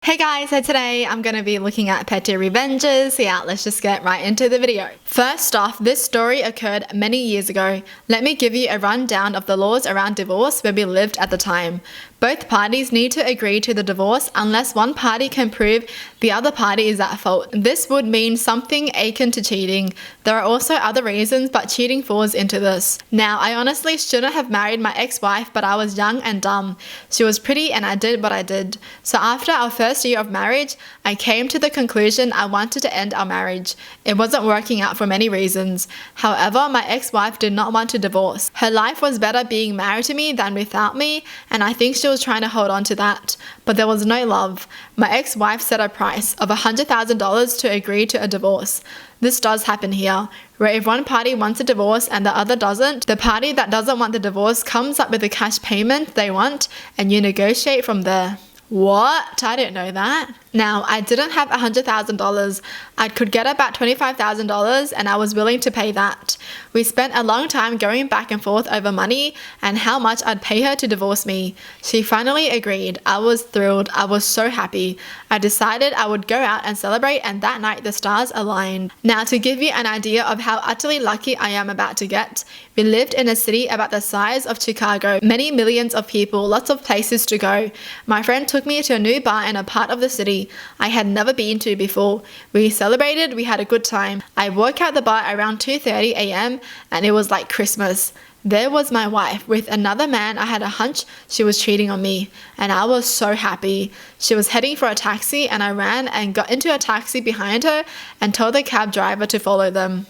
Hey guys, so today I'm going to be looking at petty revenges. Yeah, let's just get right into the video. First off, this story occurred many years ago. Let me give you a rundown of the laws around divorce where we lived at the time. Both parties need to agree to the divorce unless one party can prove the other party is at fault. This would mean something akin to cheating. There are also other reasons, but cheating falls into this. Now, I honestly shouldn't have married my ex-wife, but I was young and dumb. She was pretty and I did what I did. So after our first year of marriage, I came to the conclusion I wanted to end our marriage. It wasn't working out for many reasons. However, my ex-wife did not want to divorce. Her life was better being married to me than without me, and I think she was trying to hold on to that, but there was no love. My ex-wife set a price of $100,000 to agree to a divorce. This does happen here, where if one party wants a divorce and the other doesn't, the party that doesn't want the divorce comes up with the cash payment they want and you negotiate from there. What? I didn't know that. Now, I didn't have $100,000. I could get about $25,000 and I was willing to pay that. We spent a long time going back and forth over money and how much I'd pay her to divorce me. She finally agreed. I was thrilled. I was so happy. I decided I would go out and celebrate, and that night the stars aligned. Now, to give you an idea of how utterly lucky I am about to get, we lived in a city about the size of Chicago. Many millions of people, lots of places to go. My friend took me to a new bar in a part of the city I had never been to before. We celebrated, we had a good time. I woke out the bar around 2:30 a.m. and it was like Christmas. There was my wife with another man. I had a hunch she was cheating on me, and I was so happy. She was heading for a taxi and I ran and got into a taxi behind her and told the cab driver to follow them.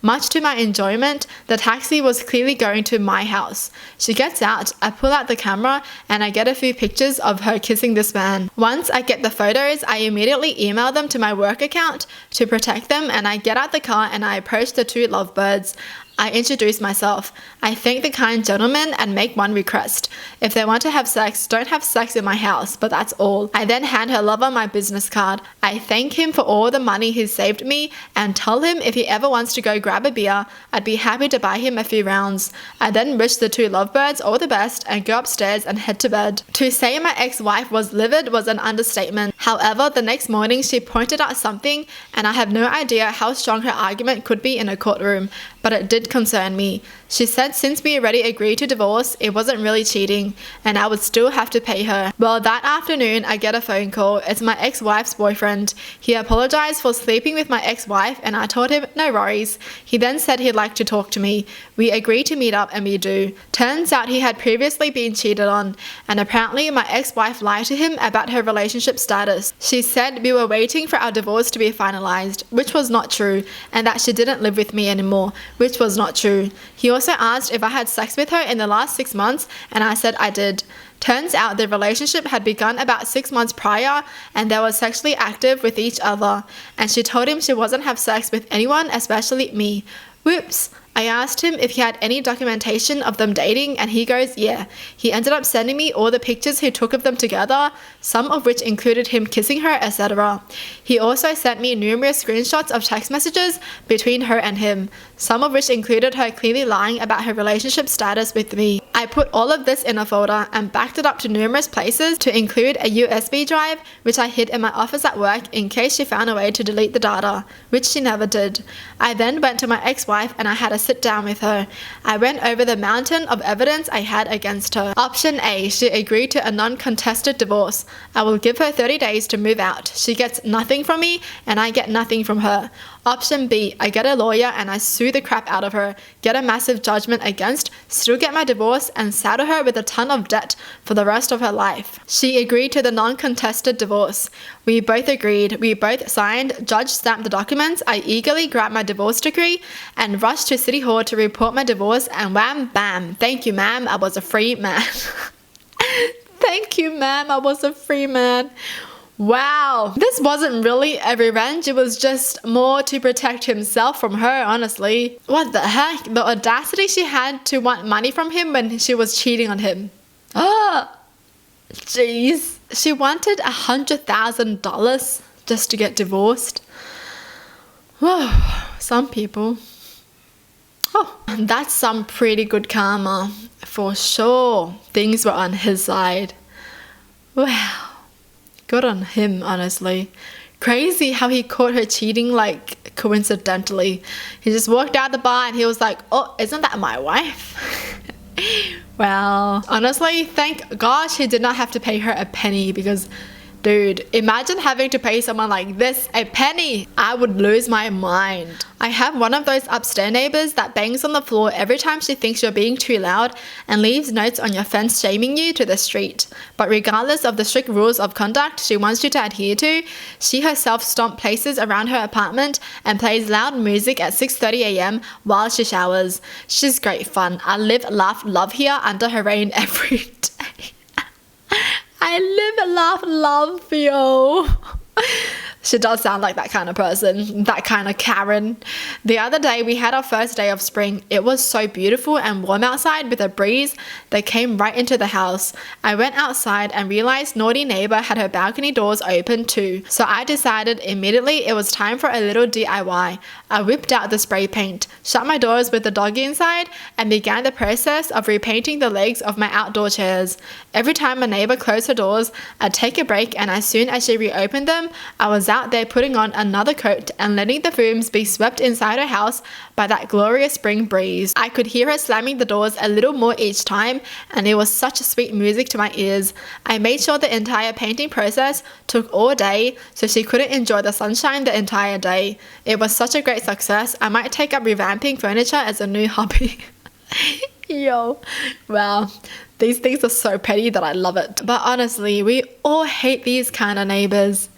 Much to my enjoyment, the taxi was clearly going to my house. She gets out, I pull out the camera, and I get a few pictures of her kissing this man. Once I get the photos, I immediately email them to my work account to protect them, and I get out the car and I approach the two lovebirds. I introduce myself. I thank the kind gentleman and make one request. If they want to have sex, don't have sex in my house, but that's all. I then hand her lover my business card. I thank him for all the money he's saved me and tell him if he ever wants to go grab a beer, I'd be happy to buy him a few rounds. I then wish the two lovebirds all the best and go upstairs and head to bed. To say my ex-wife was livid was an understatement. However, the next morning she pointed out something, and I have no idea how strong her argument could be in a courtroom, but it did concern me. She said since we already agreed to divorce, it wasn't really cheating and I would still have to pay her. Well, that afternoon I get a phone call. It's my ex-wife's boyfriend. He apologized for sleeping with my ex-wife and I told him no worries. He then said he'd like to talk to me. We agreed to meet up and we do. Turns out he had previously been cheated on, and apparently my ex-wife lied to him about her relationship status. She said we were waiting for our divorce to be finalized, which was not true, and that she didn't live with me anymore, which was not true. He also asked if I had sex with her in the last 6 months, and I said I did. Turns out the relationship had begun about 6 months prior and they were sexually active with each other, and she told him she wasn't have sex with anyone, especially me. Whoops. I asked him if he had any documentation of them dating and he goes, yeah. He ended up sending me all the pictures he took of them together, some of which included him kissing her, etc. He also sent me numerous screenshots of text messages between her and him, some of which included her clearly lying about her relationship status with me. I put all of this in a folder and backed it up to numerous places to include a USB drive, which I hid in my office at work in case she found a way to delete the data, which she never did. I then went to my ex-wife and I had a sit down with her. I went over the mountain of evidence I had against her. Option A, she agreed to a non-contested divorce. I will give her 30 days to move out. She gets nothing from me and I get nothing from her. Option B, I get a lawyer and I sue the crap out of her, get a massive judgment against, still get my divorce and saddle her with a ton of debt for the rest of her life. She agreed to the non-contested divorce. We both agreed. We both signed. Judge stamped the documents. I eagerly grabbed my divorce decree and rushed to City Hall to report my divorce, and wham bam, thank you ma'am, I was a free man. Thank you ma'am, I was a free man. Wow, this wasn't really a revenge, it was just more to protect himself from her, honestly. What the heck? The audacity she had to want money from him when she was cheating on him. Ah, jeez. She wanted $100,000 just to get divorced. Whoa, some people. Oh, that's some pretty good karma. For sure, things were on his side. Wow. Good on him, honestly. Crazy how he caught her cheating, like, coincidentally. He just walked out the bar and he was like, oh, isn't that my wife? Well, honestly, thank gosh he did not have to pay her a penny, because dude, imagine having to pay someone like this a penny. I would lose my mind. I have one of those upstairs neighbors that bangs on the floor every time she thinks you're being too loud and leaves notes on your fence shaming you to the street. But regardless of the strict rules of conduct she wants you to adhere to, she herself stomps places around her apartment and plays loud music at 6:30 a.m. while she showers. She's great fun. I live, laugh, love here under her reign every day. I live, laugh, love you. She does sound like that kind of person, that kind of Karen. The other day we had our first day of spring. It was so beautiful and warm outside with a breeze that came right into the house. I went outside and realized naughty neighbor had her balcony doors open too. So I decided immediately it was time for a little DIY. I whipped out the spray paint, shut my doors with the doggy inside, and began the process of repainting the legs of my outdoor chairs. Every time a neighbor closed her doors, I'd take a break, and as soon as she reopened them, I was out there putting on another coat and letting the fumes be swept inside her house by that glorious spring breeze. I could hear her slamming the doors a little more each time, and it was such sweet music to my ears. I made sure the entire painting process took all day so she couldn't enjoy the sunshine the entire day. It was such a great success. I might take up revamping furniture as a new hobby. Yo, wow. These things are so petty that I love it. But honestly, we all hate these kind of neighbors.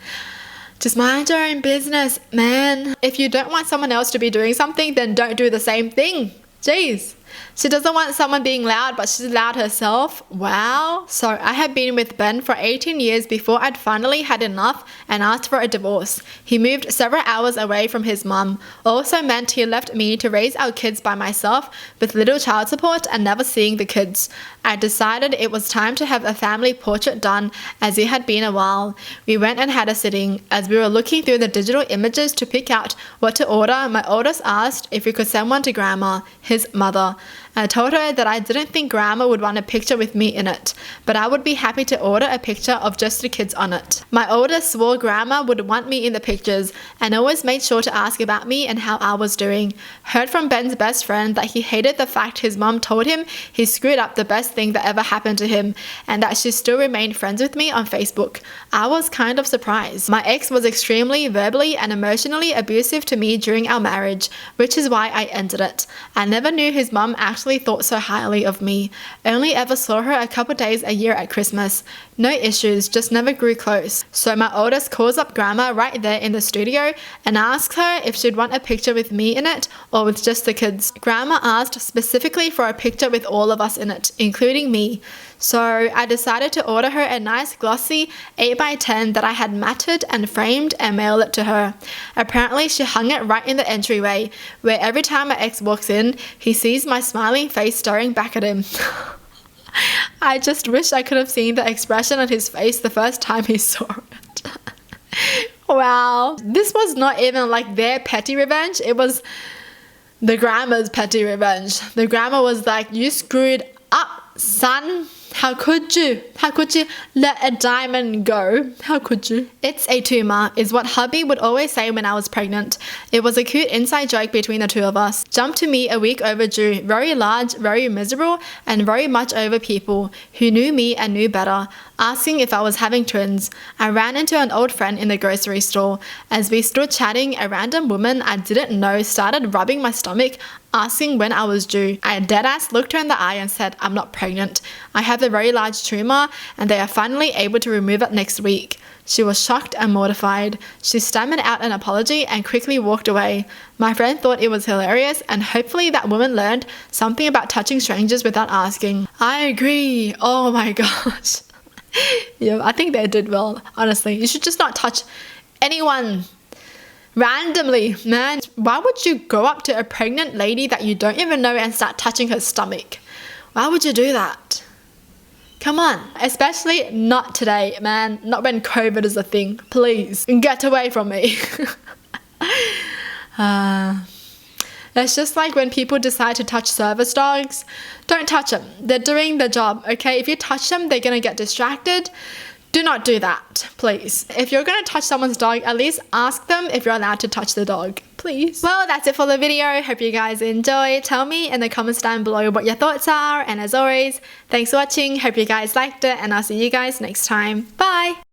Just mind your own business, man. If you don't want someone else to be doing something, then don't do the same thing. Jeez. She doesn't want someone being loud, but she's loud herself. Wow. So I had been with Ben for 18 years before I'd finally had enough and asked for a divorce. He moved several hours away from his mum. Also meant he left me to raise our kids by myself with little child support and never seeing the kids. I decided it was time to have a family portrait done, as it had been a while. We went and had a sitting. As we were looking through the digital images to pick out what to order, my oldest asked if we could send one to Grandma, his mother. I told her that I didn't think Grandma would want a picture with me in it, but I would be happy to order a picture of just the kids on it. My oldest swore Grandma would want me in the pictures and always made sure to ask about me and how I was doing. Heard from Ben's best friend that he hated the fact his mum told him he screwed up the best thing that ever happened to him, and that she still remained friends with me on Facebook. I was kind of surprised. My ex was extremely verbally and emotionally abusive to me during our marriage, which is why I ended it. I never knew his mum actually thought so highly of me. Only ever saw her a couple days a year at Christmas. No issues, just never grew close. So my oldest calls up Grandma right there in the studio and asks her if she'd want a picture with me in it or with just the kids. Grandma asked specifically for a picture with all of us in it, including me. So I decided to order her a nice glossy 8x10 that I had matted and framed and mail it to her. Apparently she hung it right in the entryway, where every time my ex walks in, he sees my smiling face staring back at him. I just wish I could have seen the expression on his face the first time he saw it. Wow. This was not even like their petty revenge. It was the grandma's petty revenge. The grandma was like, you screwed up, son. How could you? How could you let a diamond go? How could you? It's a tumor, is what hubby would always say when I was pregnant. It was a cute inside joke between the two of us. Jumped to me a week overdue, very large, very miserable, and very much over people who knew me and knew better, asking if I was having twins. I ran into an old friend in the grocery store. As we stood chatting, a random woman I didn't know started rubbing my stomach, asking when I was due. I deadass looked her in the eye and said, I'm not pregnant. I have a very large tumor and they are finally able to remove it next week. She was shocked and mortified. She stammered out an apology and quickly walked away. My friend thought it was hilarious, and hopefully that woman learned something about touching strangers without asking. I agree. Oh my gosh. Yeah, I think they did well, honestly. You should just not touch anyone randomly, man. Why would you go up to a pregnant lady that you don't even know and start touching her stomach? Why would you do that? Come on. Especially not today, man. Not when COVID is a thing. Please, get away from me. It's just like when people decide to touch service dogs. Don't touch them. They're doing their job, okay? If you touch them, they're going to get distracted. Do not do that, please. If you're gonna touch someone's dog, at least ask them if you're allowed to touch the dog, please. Well, that's it for the video. Hope you guys enjoyed. Tell me in the comments down below what your thoughts are. And as always, thanks for watching. Hope you guys liked it, and I'll see you guys next time. Bye!